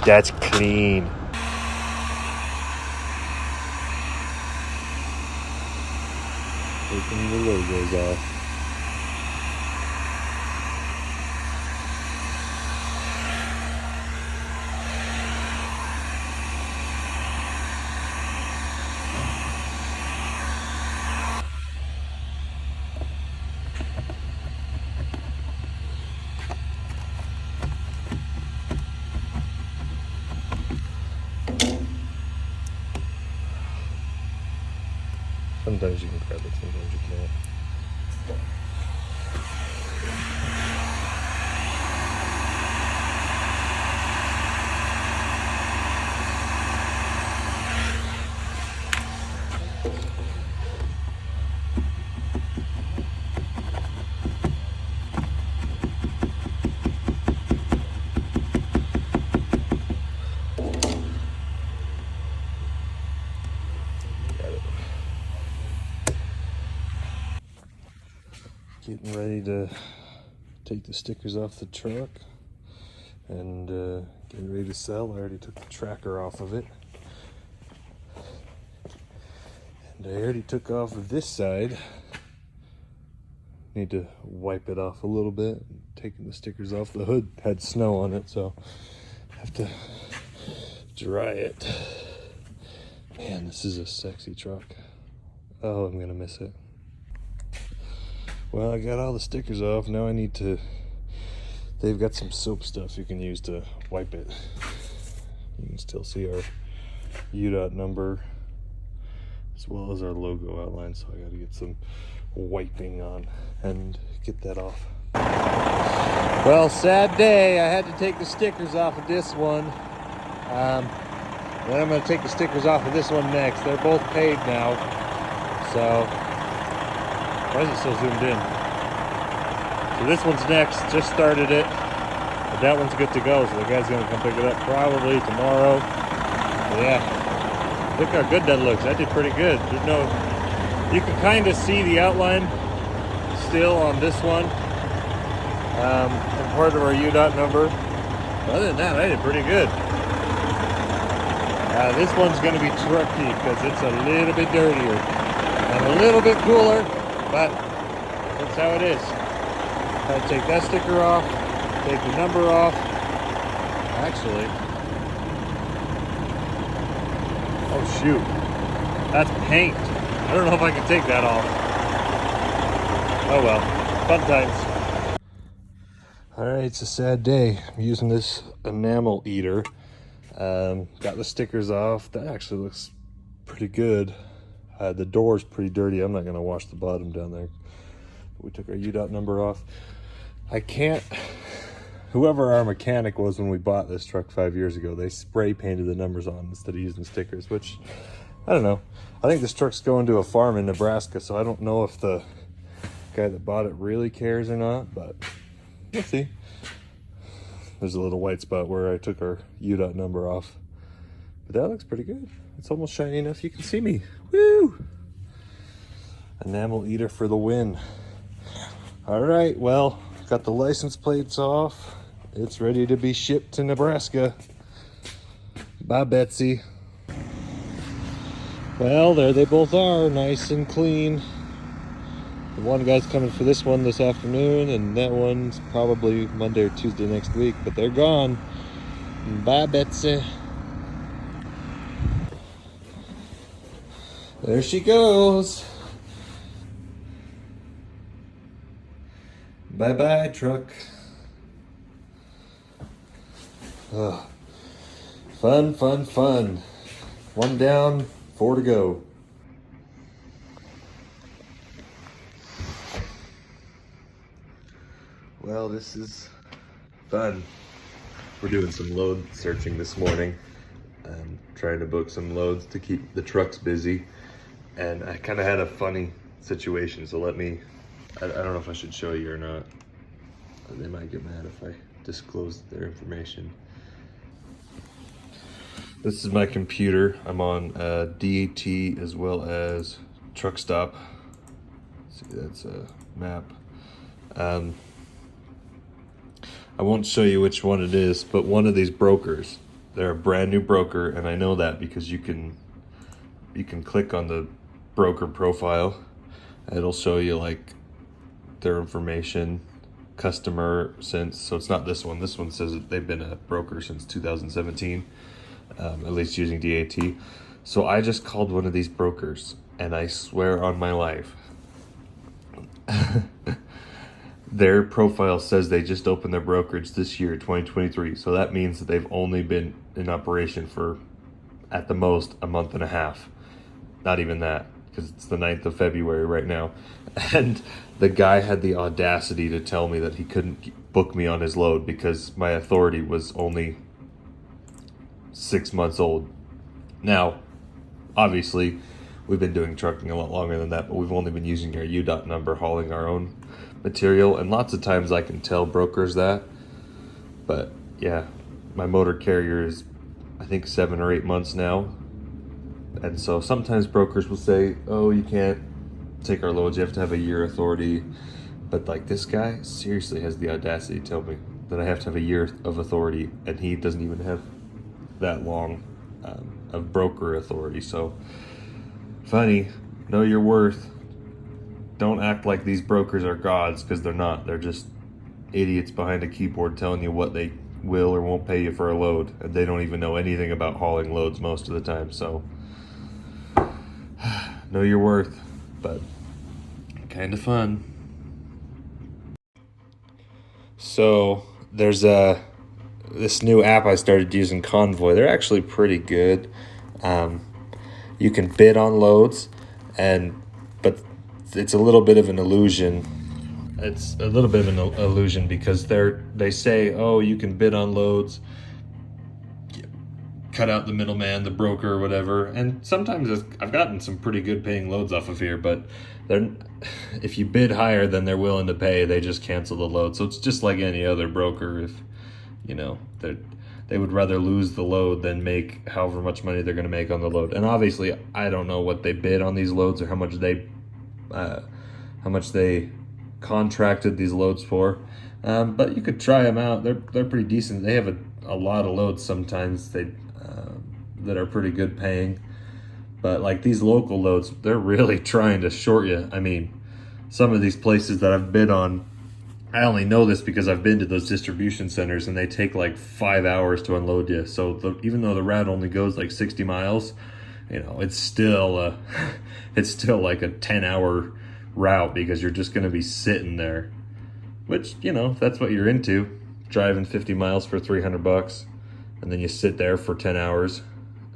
That's clean. Taking the logos off. Sometimes you can grab it, sometimes you can't. Getting ready to take the stickers off the truck and getting ready to sell. I already took the tracker off of it. And I already took off of this side. Need to wipe it off a little bit. Taking the stickers off. The hood had snow on it, so I have to dry it. Man, this is a sexy truck. Oh, I'm gonna miss it. Well, I got all the stickers off. Now I need to, they've got some soap stuff you can use to wipe it. You can still see our UDOT number as well as our logo outline. So I got to get some wiping on and get that off. Well, sad day. I had to take the stickers off of this one. Then I'm going to take the stickers off of this one next. They're both paid now. So, why is it so zoomed in? So this one's next. Just started it. But that one's good to go. So the guy's going to come pick it up probably tomorrow. But yeah. Look how good that looks. That did pretty good. There's no... You can kind of see the outline still on this one. And part of our UDOT number. But other than that, I did pretty good. This one's going to be tricky because it's a little bit dirtier and a little bit cooler, but that's how it is. I take that sticker off, take the number off. Actually, oh shoot, that's paint. I don't know if I can take that off. Oh well, fun times. All right, it's a sad day. I'm using this enamel eater. Got the stickers off. That actually looks pretty good. The door's pretty dirty. I'm not gonna wash the bottom down there. We took our UDOT number off. I can't, whoever our mechanic was when we bought this truck 5 years ago, they spray painted the numbers on instead of using stickers, which, I don't know. I think this truck's going to a farm in Nebraska, so I don't know if the guy that bought it really cares or not, but we'll see. There's a little white spot where I took our UDOT number off. But that looks pretty good. It's almost shiny enough you can see me. Woo! Enamel eater for the win. All right, well, got the license plates off. It's ready to be shipped to Nebraska. Bye, Betsy. Well, there they both are, nice and clean. The one guy's coming for this one this afternoon, and that one's probably Monday or Tuesday next week, but they're gone. Bye, Betsy. There she goes. Bye-bye, truck. Ugh. Fun, fun, fun. One down, 4 to go. Well, this is fun. We're doing some load searching this morning. I'm trying to book some loads to keep the trucks busy. And I kind of had a funny situation, so let me, I don't know if I should show you or not. They might get mad if I disclose their information. This is my computer. I'm on DAT as well as Truck Stop. See, that's a map. I won't show you which one it is, but one of these brokers They're a brand new broker, and I know that because you can click on the broker profile. It'll show you like their information, customer since, so it's not this one. This one says that they've been a broker since 2017, at least using DAT. So I just called one of these brokers, and I swear on my life, their profile says they just opened their brokerage this year, 2023. So that means that they've only been in operation for, at the most, a month and a half. Not even that, because it's the 9th of February right now. And the guy had the audacity to tell me that he couldn't book me on his load because my authority was only 6 months old. Now, obviously, we've been doing trucking a lot longer than that, but we've only been using our UDOT number, hauling our own material. And lots of times I can tell brokers that. But yeah, my motor carrier is, I think, 7 or 8 months now. And so sometimes brokers will say, oh, you can't take our loads, you have to have a year authority. But like this guy seriously has the audacity to tell me that I have to have a year of authority, and he doesn't even have that long of broker authority. So funny, know your worth. Don't act like these brokers are gods, because they're not. They're just idiots behind a keyboard telling you what they will or won't pay you for a load, and they don't even know anything about hauling loads most of the time. So know your worth, but kind of fun. So there's this new app I started using, Convoy. They're actually pretty good. You can bid on loads, but it's a little bit of an illusion. It's a little bit of an illusion because they say, oh, you can bid on loads, cut out the middleman, the broker, or whatever. And sometimes I've gotten some pretty good paying loads off of here, but if you bid higher than they're willing to pay, they just cancel the load. So it's just like any other broker. If they would rather lose the load than make however much money they're going to make on the load. And obviously, I don't know what they bid on these loads or how much they contracted these loads for. But you could try them out. They're pretty decent. They have a lot of loads sometimes that are pretty good paying. But like these local loads, they're really trying to short you. I mean, some of these places that I've bid on, I only know this because I've been to those distribution centers, and they take like 5 hours to unload you. So even though the route only goes like 60 miles, it's still like a 10-hour route because you're just going to be sitting there, which, if that's what you're into, driving 50 miles for $300 and then you sit there for 10 hours.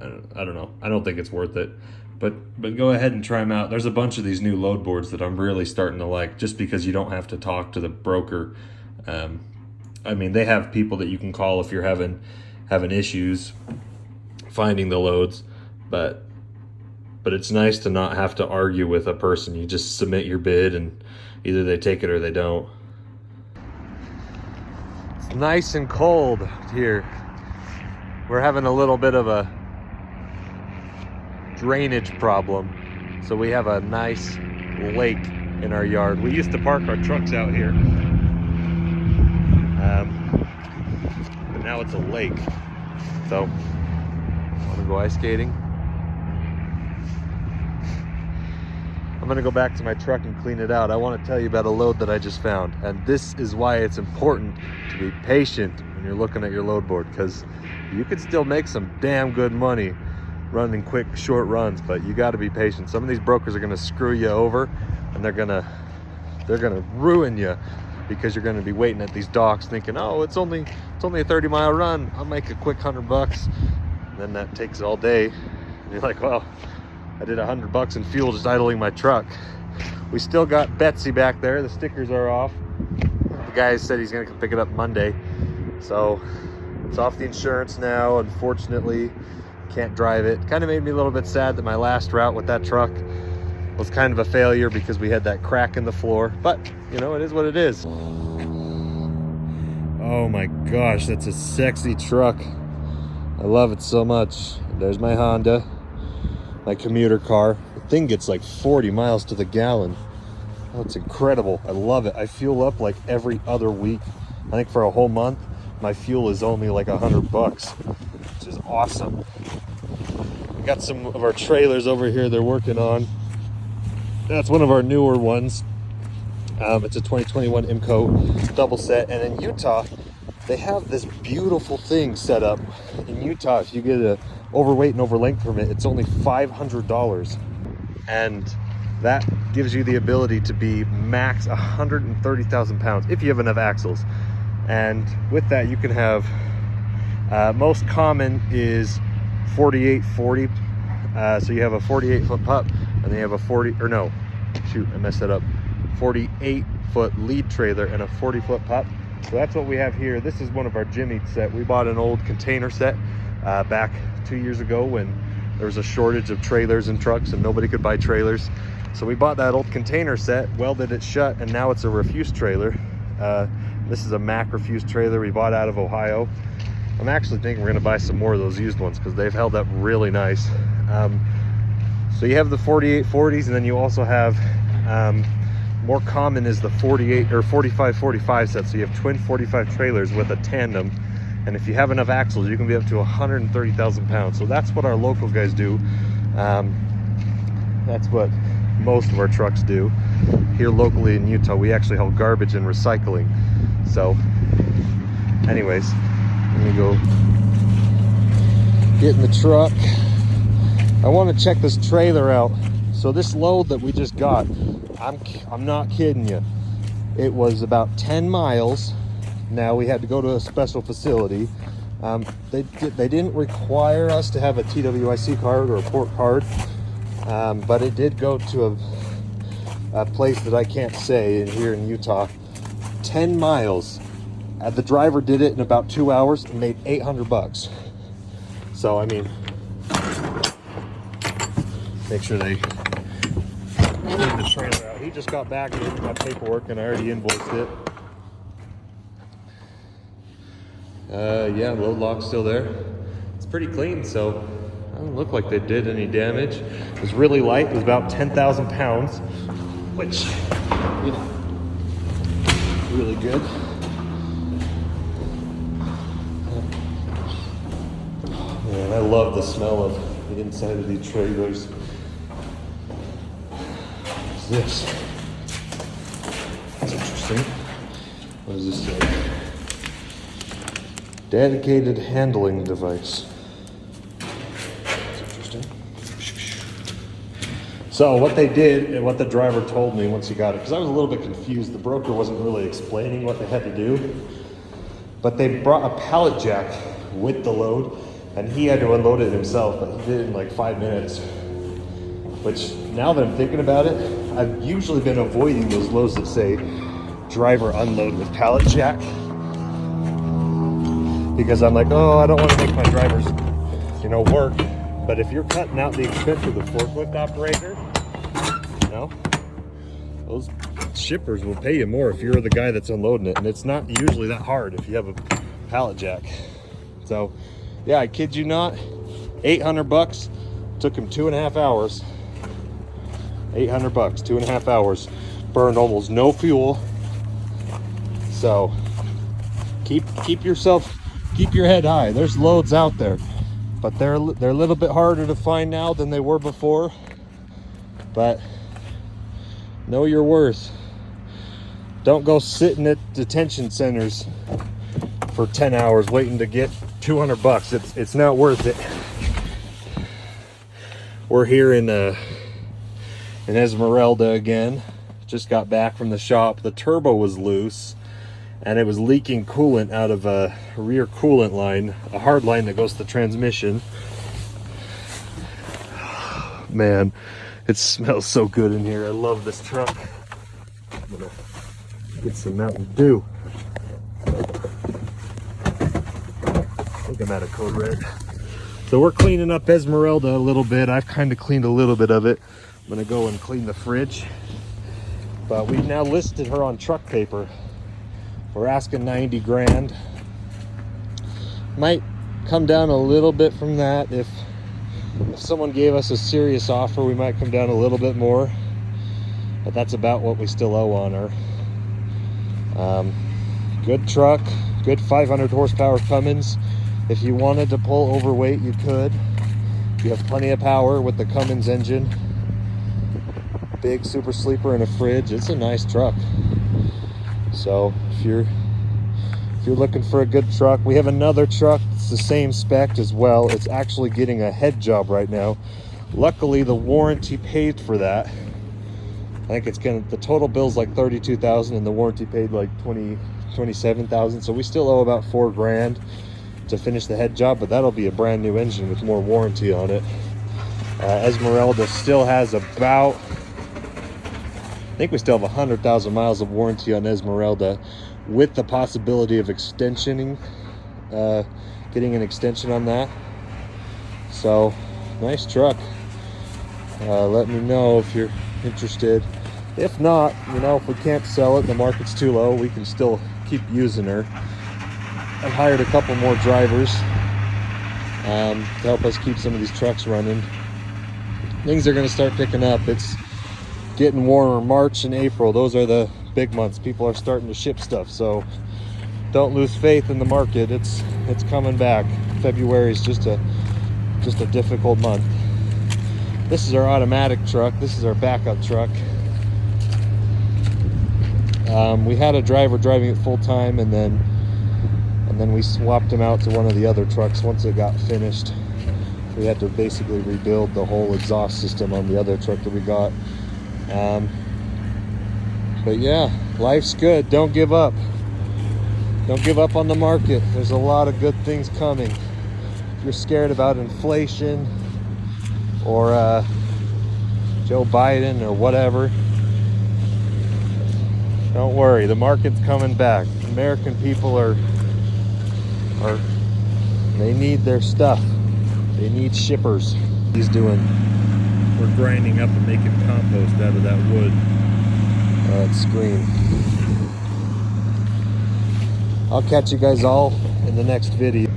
I don't know. I don't think it's worth it, but go ahead and try them out. There's a bunch of these new load boards that I'm really starting to like, just because you don't have to talk to the broker. I mean, they have people that you can call if you're having issues finding the loads, but it's nice to not have to argue with a person. You just submit your bid, and either they take it or they don't. It's nice and cold here. We're having a little bit of a drainage problem, so we have a nice lake in our yard. We used to park our trucks out here, but now it's a lake. So, want to go ice skating? I'm gonna go back to my truck and clean it out. I want to tell you about a load that I just found, and this is why it's important to be patient when you're looking at your load board, because you could still make some damn good money running quick, short runs, but you got to be patient. Some of these brokers are going to screw you over, and they're going to ruin you because you're going to be waiting at these docks thinking, oh, it's only a 30-mile run, I'll make a quick $100. And then that takes all day, and you're like, well, I did $100 in fuel just idling my truck. We still got Betsy back there. The stickers are off. The guy said he's going to pick it up Monday, so it's off the insurance now. Unfortunately, can't drive it. Kind of made me a little bit sad that my last route with that truck was kind of a failure because we had that crack in the floor, but it is what it is. Oh my gosh, that's a sexy truck. I love it so much. There's my Honda, my commuter car. The thing gets like 40 miles to the gallon. Oh, it's incredible. I love it. I fuel up like every other week. I think for a whole month my fuel is only like $100. is awesome. We got some of our trailers over here they're working on. That's one of our newer ones. It's a 2021 IMCO double set. And in Utah, they have this beautiful thing set up. In Utah, if you get a overweight and overlength permit, it's only $500. And that gives you the ability to be max 130,000 pounds if you have enough axles. And with that, you can have, most common is 48-40. So you have a 48-foot pup, and then you have a 48-foot lead trailer and a 40-foot pup. So that's what we have here. This is one of our Jimmy set. We bought an old container set back 2 years ago when there was a shortage of trailers and trucks and nobody could buy trailers. So we bought that old container set, welded it shut, and now it's a refuse trailer. This is a Mack refuse trailer we bought out of Ohio. I'm actually thinking we're gonna buy some more of those used ones because they've held up really nice. So you have the 48-40s, and then you also have, more common is the 48 or 45-45 set. So you have twin 45 trailers with a tandem. And if you have enough axles, you can be up to 130,000 pounds. So that's what our local guys do. That's what most of our trucks do. Here locally in Utah, we actually haul garbage and recycling. So anyways, let me go get in the truck. I want to check this trailer out. So this load that we just got, I'm not kidding you. It was about 10 miles. Now we had to go to a special facility. They didn't require us to have a TWIC card or a port card, but it did go to a place that I can't say here in Utah. 10 miles. The driver did it in about 2 hours and made $800. So I mean, make sure they clean the trailer out. He just got back with my paperwork and I already invoiced it. Yeah, load lock's still there. It's pretty clean, so it doesn't look like they did any damage. It was really light. It was about 10,000 pounds, which, you know, really good. Man, I love the smell of the inside of these trailers. What's this? That's interesting. What does this say? Dedicated handling device. That's interesting. So what they did, and what the driver told me once he got it, because I was a little bit confused. The broker wasn't really explaining what they had to do, but they brought a pallet jack with the load, and he had to unload it himself, but he did it in like 5 minutes. Which, now that I'm thinking about it, I've usually been avoiding those loads that say driver unload with pallet jack, because I'm like, oh, I don't want to make my drivers, you know, work. But if you're cutting out the expense of the forklift operator, you know, those shippers will pay you more if you're the guy that's unloading it. And it's not usually that hard if you have a pallet jack. So yeah, I kid you not, $800. Took him 2.5 hours. $800, 2.5 hours. Burned almost no fuel. So keep your head high. There's loads out there, but they're a little bit harder to find now than they were before. But know your worth. Don't go sitting at detention centers for 10 hours waiting to get $200. It's not worth it. We're here in Esmeralda again. Just got back from the shop. The turbo was loose and it was leaking coolant out of a rear coolant line, a hard line that goes to the transmission. Man, it smells so good in here. I love this truck. I'm gonna get some Mountain Dew. I think I'm out of Code Red. So we're cleaning up Esmeralda a little bit. I've kind of cleaned a little bit of it. I'm gonna go and clean the fridge. But we've now listed her on truck paper. We're asking 90 grand. Might come down a little bit from that. If someone gave us a serious offer, we might come down a little bit more. But that's about what we still owe on her. Good truck, good 500 horsepower Cummins, If you wanted to pull overweight, you could. You have plenty of power with the Cummins engine. Big super sleeper and a fridge. It's a nice truck. So if you're looking for a good truck, we have another truck that's the same spec as well. It's actually getting a head job right now. Luckily, the warranty paid for that. I think the total bill's like $32,000 and the warranty paid like $27,000. So we still owe about $4 grand to finish the head job, but that'll be a brand new engine with more warranty on it. Esmeralda still has about, I think we still have 100,000 miles of warranty on Esmeralda, with the possibility of extensioning, getting an extension on that. So nice truck. Let me know if you're interested. If not, you know, if we can't sell it, the market's too low, we can still keep using her. I've hired a couple more drivers to help us keep some of these trucks running. Things are going to start picking up. It's getting warmer. March and April, those are the big months. People are starting to ship stuff, so don't lose faith in the market. It's coming back. February is just a difficult month. This is our automatic truck. This is our backup truck. We had a driver driving it full time, and then we swapped him out to one of the other trucks once it got finished. We had to basically rebuild the whole exhaust system on the other truck that we got. But yeah, life's good. Don't give up. Don't give up on the market. There's a lot of good things coming. If you're scared about inflation or Joe Biden or whatever, don't worry. The market's coming back. American people they need their stuff. They need shippers. We're grinding up and making compost out of that wood. Let's scream. I'll catch you guys all in the next video.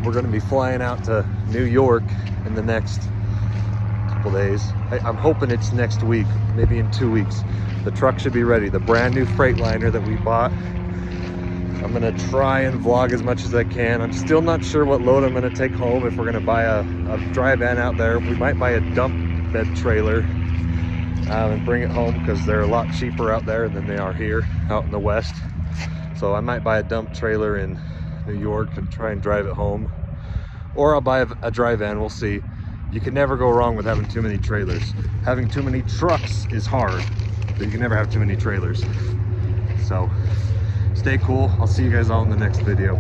We're going to be flying out to New York in the next couple days. I'm hoping it's next week, maybe in 2 weeks. The truck should be ready. The brand new Freightliner that we bought. I'm going to try and vlog as much as I can. I'm still not sure what load I'm going to take home. If we're going to buy a dry van out there, we might buy a dump bed trailer and bring it home, because they're a lot cheaper out there than they are here out in the West. So I might buy a dump trailer in New York and try and drive it home, or I'll buy a dry van. We'll see. You can never go wrong with having too many trailers. Having too many trucks is hard, but you can never have too many trailers. So stay cool. I'll see you guys all in the next video.